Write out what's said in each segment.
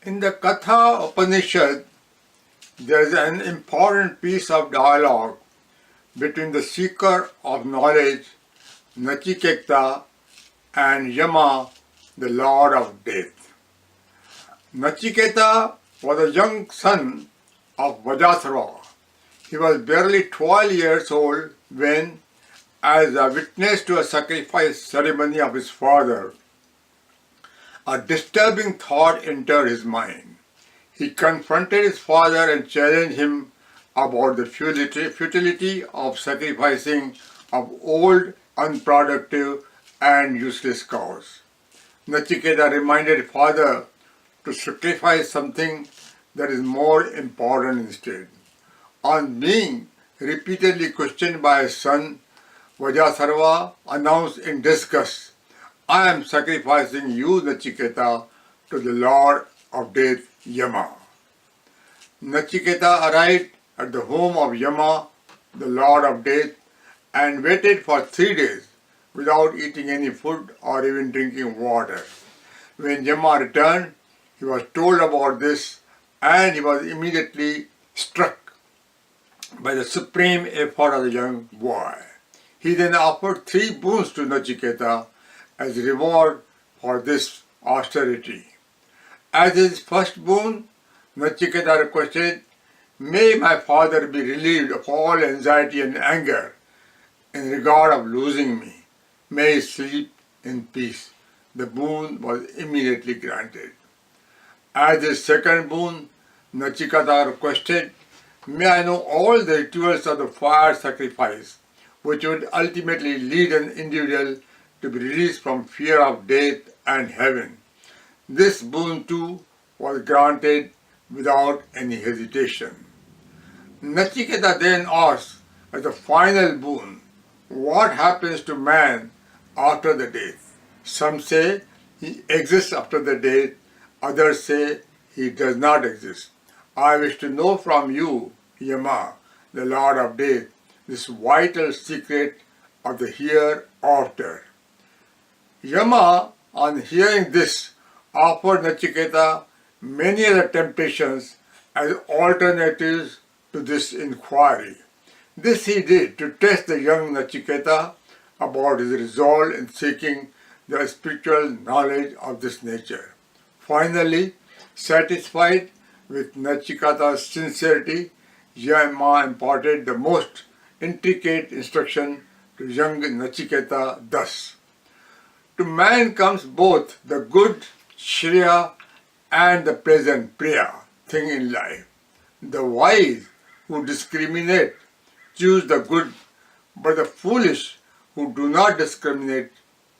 In the Katha Upanishad, there is an important piece of dialogue between the seeker of knowledge, Nachiketa, and Yama, the lord of death. Nachiketa was a young son of Vajasarva. He was barely 12 years old when, as a witness to a sacrifice ceremony of his father, a disturbing thought entered his mind. He confronted his father and challenged him about the futility of sacrificing of old, unproductive, and useless cows. Nachiketa reminded father to sacrifice something that is more important instead. On being repeatedly questioned by his son, Vajasarva announced in disgust, "I am sacrificing you, Nachiketa, to the Lord of Death, Yama." Nachiketa arrived at the home of Yama, the Lord of Death, and waited for 3 days without eating any food or even drinking water. When Yama returned, he was told about this and he was immediately struck by the supreme effort of the young boy. He then offered 3 boons to Nachiketa as reward for this austerity. As his first boon, Nachiketa requested, "May my father be relieved of all anxiety and anger in regard of losing me. May he sleep in peace." The boon was immediately granted. As his second boon, Nachiketa requested, "May I know all the rituals of the fire sacrifice, which would ultimately lead an individual to be released from fear of death and heaven." This boon too was granted without any hesitation. Nachiketa then asked as the final boon, what happens to man after the death? Some say he exists after the death, others say he does not exist. I wish to know from you, Yama, the Lord of Death, this vital secret of the hereafter. Yama, on hearing this, offered Nachiketa many other temptations as alternatives to this inquiry. This he did to test the young Nachiketa about his resolve in seeking the spiritual knowledge of this nature. Finally, satisfied with Nachiketa's sincerity, Yama imparted the most intricate instruction to young Nachiketa thus: "To man comes both the good Shreya and the pleasant Priya thing in life. The wise who discriminate choose the good, but the foolish who do not discriminate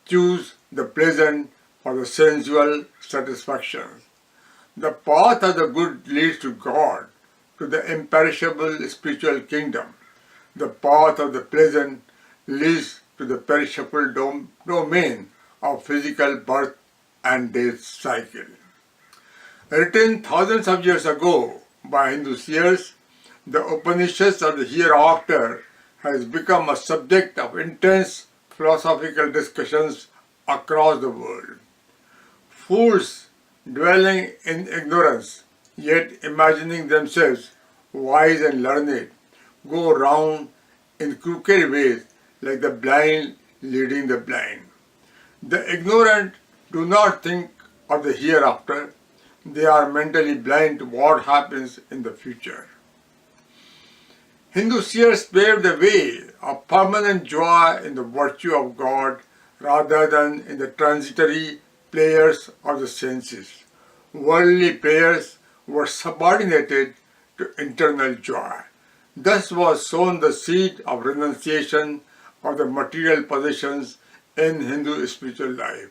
choose the pleasant for the sensual satisfaction. The path of the good leads to God, to the imperishable spiritual kingdom. The path of the pleasant leads to the perishable domain of physical birth and death cycle." Written thousands of years ago by Hindu seers, the Upanishads of the hereafter has become a subject of intense philosophical discussions across the world. Fools dwelling in ignorance, yet imagining themselves wise and learned, go round in crooked ways like the blind leading the blind. The ignorant do not think of the hereafter. They are mentally blind to what happens in the future. Hindu seers paved the way of permanent joy in the virtue of God rather than in the transitory pleasures of the senses. Worldly pleasures were subordinated to internal joy. Thus was sown the seed of renunciation of the material possessions in Hindu spiritual life.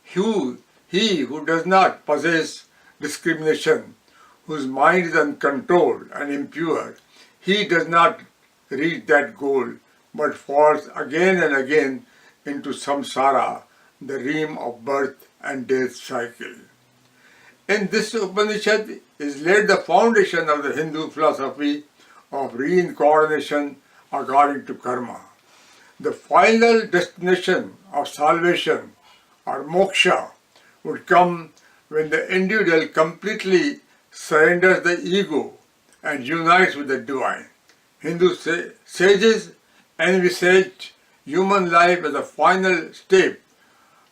He who does not possess discrimination, whose mind is uncontrolled and impure, he does not reach that goal, but falls again and again into samsara, the realm of birth and death cycle. In this Upanishad is laid the foundation of the Hindu philosophy of reincarnation according to karma. The final destination of salvation or moksha would come when the individual completely surrenders the ego and unites with the divine. Hindu sages envisage human life as a final step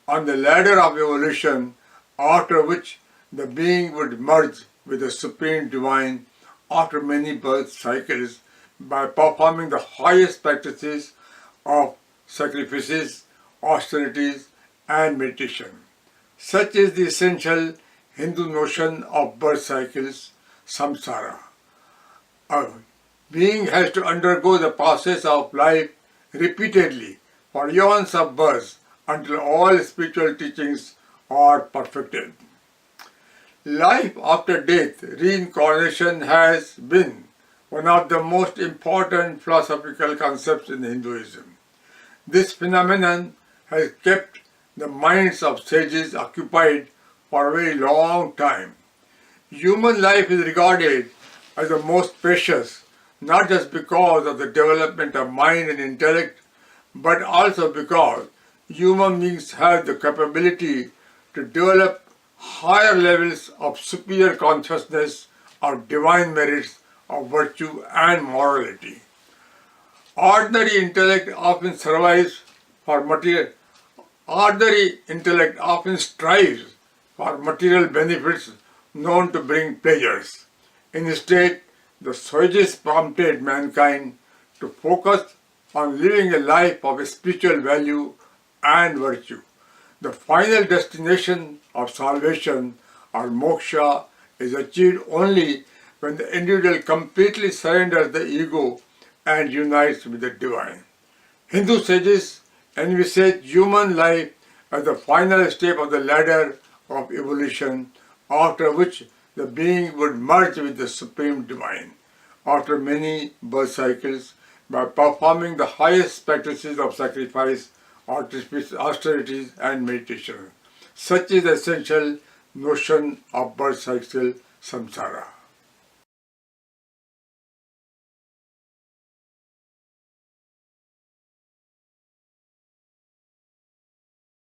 on the ladder of evolution, after which the being would merge with the supreme divine after many birth cycles by performing the highest practices of sacrifices, austerities, and meditation. Such is the essential Hindu notion of birth cycles, samsara. A being has to undergo the process of life repeatedly for eons of births until all spiritual teachings are perfected. Life after death, reincarnation, has been one of the most important philosophical concepts in Hinduism. This phenomenon has kept the minds of sages occupied for a very long time. Human life is regarded as the most precious, not just because of the development of mind and intellect, but also because human beings have the capability to develop higher levels of superior consciousness, of divine merits, of virtue and morality. Ordinary intellect often strives for material benefits known to bring pleasures. Instead, the sages prompted mankind to focus on living a life of spiritual value and virtue. The final destination of salvation or moksha is achieved only when the individual completely surrenders the ego and unites with the divine. Hindu sages envisage human life as the final step of the ladder of evolution, after which the being would merge with the supreme divine after many birth cycles by performing the highest practices of sacrifice, austerities and meditation. Such is the essential notion of birth cycle, samsara.